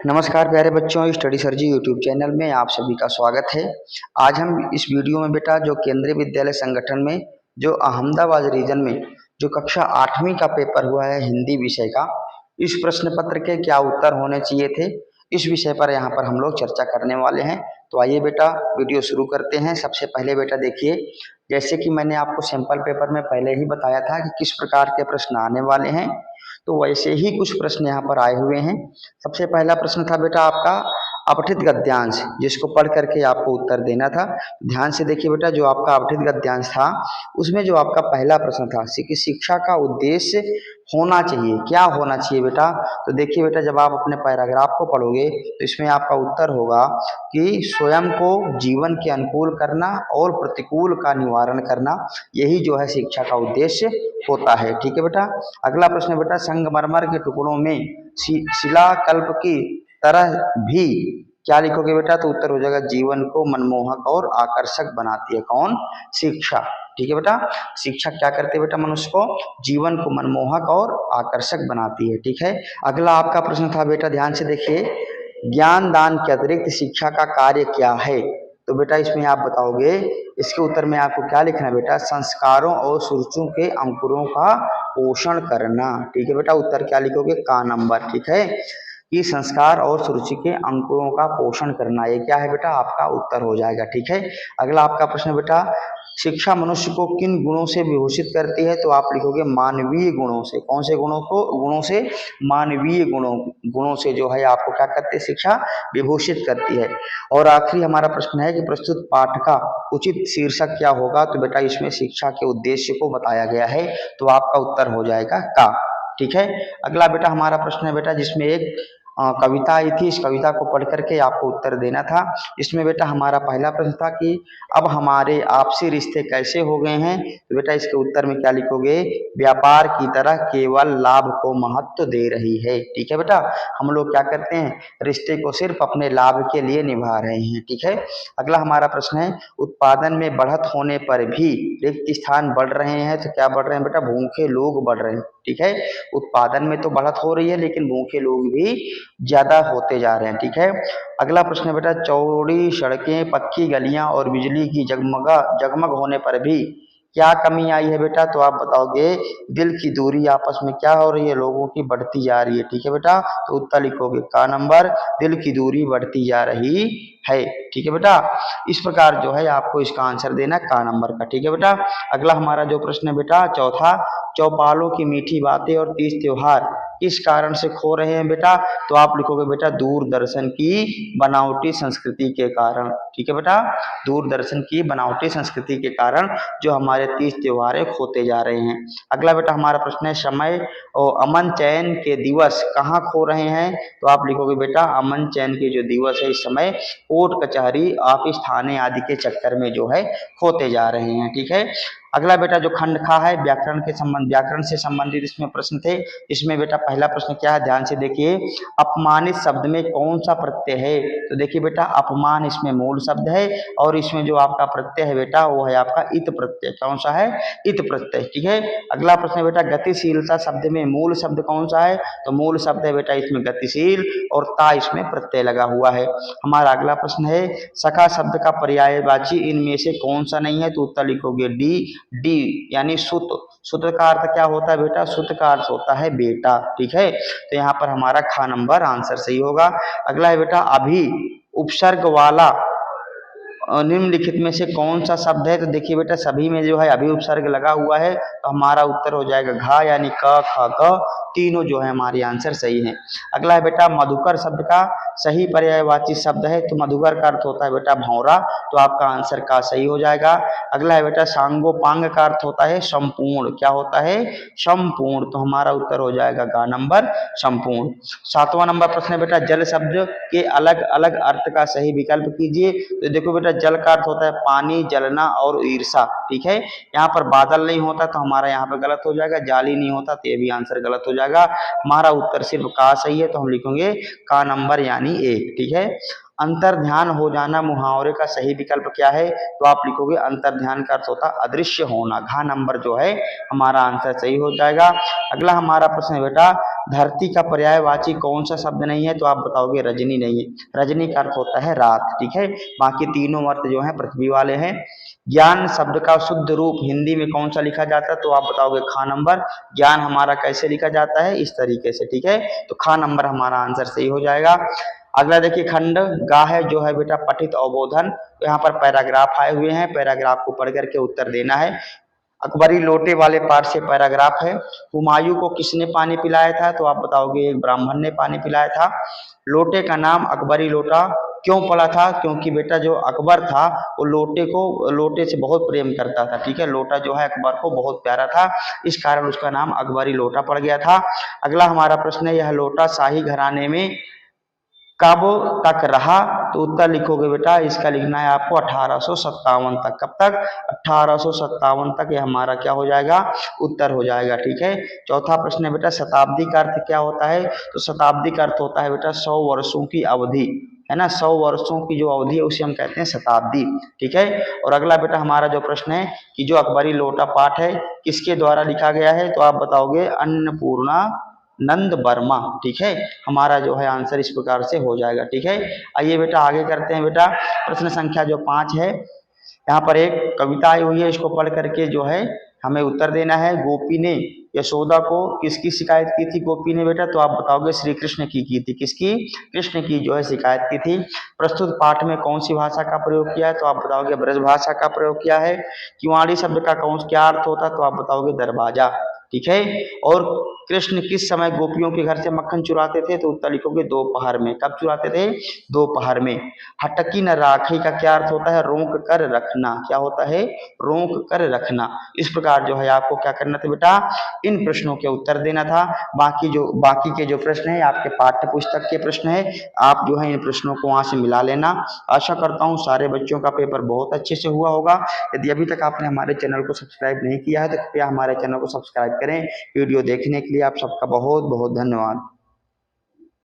नमस्कार प्यारे बच्चों, स्टडी सर जी यूट्यूब चैनल में आप सभी का स्वागत है। आज हम इस वीडियो में बेटा जो केंद्रीय विद्यालय संगठन में जो अहमदाबाद रीजन में जो कक्षा 8वीं का पेपर हुआ है हिंदी विषय का, इस प्रश्न पत्र के क्या उत्तर होने चाहिए थे, इस विषय पर यहाँ पर हम लोग चर्चा करने वाले हैं। तो आइए बेटा वीडियो शुरू करते हैं। सबसे पहले बेटा देखिए, जैसे कि मैंने आपको सैंपल पेपर में पहले ही बताया था कि किस प्रकार के प्रश्न आने वाले हैं, तो वैसे ही कुछ प्रश्न यहाँ पर आए हुए हैं। सबसे पहला प्रश्न था बेटा आपका अपठित गद्यांश, जिसको पढ़ करके आपको उत्तर देना था। ध्यान से देखिए बेटा, जो आपका अपठित गद्यांश था उसमें जो आपका पहला प्रश्न था कि शिक्षा का उद्देश्य होना चाहिए, क्या होना चाहिए बेटा। तो देखिए बेटा, जब आप अपने पैराग्राफ को पढ़ोगे तो इसमें आपका उत्तर होगा कि स्वयं को जीवन के अनुकूल करना और प्रतिकूल का निवारण करना, यही जो है शिक्षा का उद्देश्य होता है। ठीक है बेटा। अगला प्रश्न बेटा, संगमरमर के टुकड़ों में शिलाकल्प की तरह भी क्या लिखोगे बेटा। तो उत्तर हो जाएगा जीवन को मनमोहक और आकर्षक बनाती है कौन, शिक्षा। ठीक है बेटा, शिक्षा क्या करती है बेटा, मनुष्य को जीवन को मनमोहक और आकर्षक बनाती है। ठीक है। अगला आपका प्रश्न था बेटा, ध्यान से देखिए, ज्ञान दान के अतिरिक्त शिक्षा का कार्य क्या है। तो बेटा इसमें आप बताओगे, इसके उत्तर में आपको क्या लिखना है बेटा, संस्कारों और सुरुचियों के अंकुरों का पोषण करना। ठीक है बेटा, उत्तर क्या लिखोगे, का नंबर। ठीक है, कि संस्कार और सुरुचि के अंकुरों का पोषण करना, ये क्या है बेटा, आपका उत्तर हो जाएगा। ठीक है। अगला आपका प्रश्न बेटा, शिक्षा मनुष्य को किन गुणों से विभूषित करती है। तो आप लिखोगे मानवीय गुणों से। कौन से गुणों को, गुणों से, मानवीय गुणों से जो है आपको क्या करती है, शिक्षा विभूषित करती है। और आखिरी हमारा प्रश्न है कि प्रस्तुत पाठ का उचित शीर्षक क्या होगा। तो बेटा इसमें शिक्षा के उद्देश्य को बताया गया है, तो आपका उत्तर हो जाएगा का। ठीक है। अगला बेटा हमारा प्रश्न है बेटा, जिसमें एक कविता आई थी, इस कविता को पढ़ करके आपको उत्तर देना था। इसमें बेटा हमारा पहला प्रश्न था कि अब हमारे आपसी रिश्ते कैसे हो गए हैं। तो बेटा इसके उत्तर में क्या लिखोगे, व्यापार की तरह केवल लाभ को महत्व दे रही है। ठीक है बेटा, हम लोग क्या करते हैं, रिश्ते को सिर्फ अपने लाभ के लिए निभा रहे हैं। ठीक है। अगला हमारा प्रश्न है, उत्पादन में बढ़त होने पर भी रिक्त स्थान बढ़ रहे हैं। तो क्या बढ़ रहे हैं बेटा, भूखे लोग बढ़ रहे हैं। ठीक है, उत्पादन में तो बढ़त हो रही है लेकिन भूखे लोग भी ज्यादा होते जा रहे हैं। ठीक है। अगला प्रश्न है बेटा, चौड़ी सड़कें, पक्की गलियां और बिजली की जगमग होने पर भी क्या कमी आई है बेटा। तो आप बताओगे दिल की दूरी आपस में क्या हो रही है, लोगों की बढ़ती जा रही है। ठीक है बेटा, तो उत्तर लिखोगे का नंबर, दिल की दूरी बढ़ती जा रही है। ठीक है बेटा, इस प्रकार जो है आपको इसका आंसर देना का नंबर का। ठीक है बेटा। अगला हमारा जो प्रश्न है बेटा चौथा, चौपालों की मीठी बातें और तीज त्योहार किस कारण से खो रहे हैं बेटा। तो आप लिखोगे बेटा दूरदर्शन की बनावटी संस्कृति के कारण। ठीक है बेटा, दूरदर्शन की बनावटी संस्कृति के कारण जो हमारे तीज त्योहार खोते जा रहे हैं। अगला बेटा हमारा प्रश्न है, समय और अमन चैन के दिवस कहाँ खो रहे हैं। तो आप लिखोगे बेटा अमन चैन के जो दिवस है इस समय कोर्ट कचहरी ऑफिस थाने आदि के चक्कर में जो है खोते जा रहे हैं। ठीक है। अगला बेटा जो खंड खा है, व्याकरण से संबंधित इसमें प्रश्न थे। इसमें बेटा पहला प्रश्न क्या है, ध्यान से देखिए, अपमानित शब्द में कौन सा प्रत्यय है। तो देखिए बेटा अपमान इसमें मूल शब्द है और इसमें जो आपका प्रत्यय है बेटा वो है आपका इत प्रत्यय। कौन सा है, इत प्रत्यय। ठीक है। अगला प्रश्न है बेटा, गतिशीलता शब्द में मूल शब्द कौन सा है। तो मूल शब्द है बेटा इसमें गतिशील और ता इसमें प्रत्यय लगा हुआ है। हमारा अगला प्रश्न है, सखा शब्द का पर्यायवाची इनमें से कौन सा नहीं है। तो उत्तर लिखोगे डी यानी सुत। सुत का अर्थ क्या होता है बेटा, सुत का अर्थ होता है बेटा। ठीक है, तो यहाँ पर हमारा खा नंबर आंसर सही होगा। अगला है बेटा अभी उपसर्ग वाला निम्नलिखित में से कौन सा शब्द है। तो देखिए बेटा सभी में जो है अभी उपसर्ग लगा हुआ है, तो हमारा उत्तर हो जाएगा घा यानी क ख ग, तीनों जो है हमारी आंसर सही है। अगला है बेटा मधुकर शब्द का सही पर्यायवाची शब्द है। तो मधुकर का अर्थ होता है बेटा भौरा, तो आपका आंसर का सही हो जाएगा। अगला है बेटा सांगोपांग का अर्थ होता है संपूर्ण। क्या होता है, संपूर्ण, तो हमारा उत्तर हो जाएगा गा नंबर संपूर्ण। 7वां नंबर प्रश्न है बेटा, जल शब्द के अलग अलग अर्थ का सही विकल्प कीजिए। तो देखो बेटा जल का अर्थ होता है पानी, जलना और ईर्षा। ठीक है, यहाँ पर बादल नहीं होता तो हमारा यहाँ पे गलत हो जाएगा, जाली नहीं होता तो ये भी आंसर गलत हो जाएगा। हमारा उत्तर सिर्फ का सही है, तो हम लिखेंगे का नंबर यानी 1। ठीक है। अंतर्ध्यान हो जाना मुहावरे का सही विकल्प क्या है? तो आप लिखोगे अंतर्ध्यान का अर्थ होता है अदृश्य होना। घ नंबर जो है हमारा आंसर सही हो जाएगा। अगला हमारा प्रश्न है बेटा, धरती का पर्यायवाची कौन सा शब्द नहीं है? तो आप बताओगे रजनी नहीं है। रजनी का अर्थ होता है रात, ठीक है। बाकी तीनों अर्थ जो है पृथ्वी वाले हैं। ज्ञान शब्द का शुद्ध रूप हिंदी में कौन सा लिखा जाता है? तो आप बताओगे ख नंबर। ज्ञान हमारा कैसे लिखा जाता है? इस तरीके से, ठीक है। तो ख नंबर हमारा आंसर सही हो जाएगा। अगला देखिए खंड गा है जो है बेटा पठित अवबोधन। तो यहाँ पर पैराग्राफ आए हुए हैं, पैराग्राफ को पढ़ करके उत्तर देना है। अकबरी लोटे वाले पार्ट से पैराग्राफ है। हुमायूं को किसने पानी पिलाया था? तो आप बताओगे एक ब्राह्मण ने पानी पिलाया था। लोटे का नाम अकबरी लोटा क्यों पड़ा था? क्योंकि बेटा जो अकबर था वो लोटे से बहुत प्रेम करता था, ठीक है। लोटा जो है अकबर को बहुत प्यारा था, इस कारण उसका नाम अकबरी लोटा पड़ गया था। अगला हमारा प्रश्न है, यह लोटा शाही घराने में कब तक रहा? तो उत्तर लिखोगे बेटा, इसका लिखना है आपको 1857 तक। कब तक? 1857 तक। ये हमारा क्या हो जाएगा? उत्तर हो जाएगा, ठीक है। चौथा प्रश्न है बेटा, शताब्दी का अर्थ क्या होता है? तो शताब्दी का अर्थ होता है बेटा 100 वर्षों की अवधि, है ना। 100 वर्षों की जो अवधि है उसे हम कहते हैं शताब्दी, ठीक है। और अगला बेटा हमारा जो प्रश्न है कि जो अकबरी लोटा पाठ है किसके द्वारा लिखा गया है? तो आप बताओगे अन्नपूर्णा नंद वर्मा, ठीक है। हमारा जो है आंसर इस प्रकार से हो जाएगा, ठीक है। आइए बेटा आगे करते हैं बेटा। प्रश्न संख्या जो 5 है, यहाँ पर एक कविता आई हुई है, इसको पढ़ करके जो है हमें उत्तर देना है। गोपी ने यशोदा को किसकी शिकायत की थी? गोपी ने बेटा, तो आप बताओगे श्री कृष्ण की थी। किसकी? कृष्ण की जो है शिकायत की थी। प्रस्तुत पाठ में कौन सी भाषा का प्रयोग किया है? तो आप बताओगे ब्रज भाषा का प्रयोग किया है। किवाड़ी शब्द का क्या अर्थ होता है? तो आप बताओगे दरवाजा, ठीक है। और कृष्ण किस समय गोपियों के घर से मक्खन चुराते थे? तो उत्तर लिखोगे दोपहर में। कब चुराते थे? दोपहर में। हटकी न राखी का क्या अर्थ होता है? रोक कर रखना। क्या होता है? रोक कर रखना। इस प्रकार जो है आपको क्या करना था बेटा? इन प्रश्नों के उत्तर देना था। बाकी के जो प्रश्न है आपके पाठ्य पुस्तक के प्रश्न है, आप जो है इन प्रश्नों को वहां से मिला लेना। आशा करता हूँ सारे बच्चों का पेपर बहुत अच्छे से हुआ होगा। यदि अभी तक आपने हमारे चैनल को सब्सक्राइब नहीं किया है तो कृपया हमारे चैनल को सब्सक्राइब करें। वीडियो देखने के लिए आप सबका बहुत बहुत धन्यवाद।